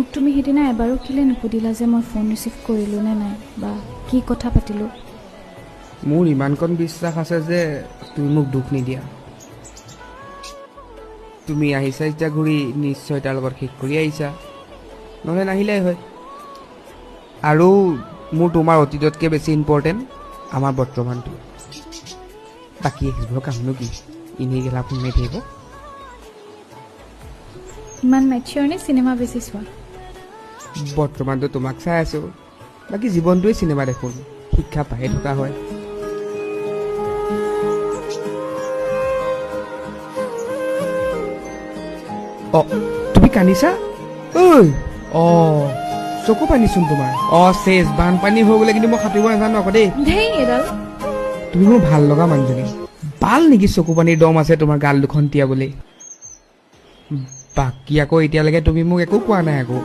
মোক তুমি সেইদিনা এবাৰো কেলৈ নুসুধিলা যে মই ফোন ৰিচিভ কৰিলোঁ নে নাই বা কি কথা পাতিলোঁ? মোৰ ইমানকণ বিশ্বাস আছে যে তুমি মোক দুখ নিদিয়া। তুমি আহিছা যেতিয়া ঘূৰি নিশ্চয় তাৰ লগত শেষ কৰি আহিছা, নহ'লে নাহিলেই হয়। আৰু মোৰ তোমাৰ অতীততকৈ বেছি ইম্পৰ্টেণ্ট আমাৰ বৰ্তমানটো। বাকী সেইবোৰৰ কামনো কি, এনেই গেলা ফোন মাৰি থাকিব। ইমান মেচিয়ৰ নে চিনেমা বেছি চোৱা? বৰ্তমানটো তোমাক চাই আছোঁ, বাকী জীৱনটোৱে চিনেমা দেখোন, শিক্ষা পায়ে থকা হয়। অঁ তুমি কান্দিছা? ঐ অঁ চকু পানীচোন তোমাৰ। অঁ চেচ বানপানী হৈ গ'লে কিন্তু মই সাঁতুৰিব নাজানো আকৌ দেই। ধেই এডাল তুমি মোৰ ভাল লগা মানুহজনী, ভাল নেকি চকু পানীৰ দম আছে তোমাৰ গাল দুখন তিয়াবলৈ? বাকী আকৌ এতিয়ালৈকে তুমি মোক একো কোৱা নাই আকৌ।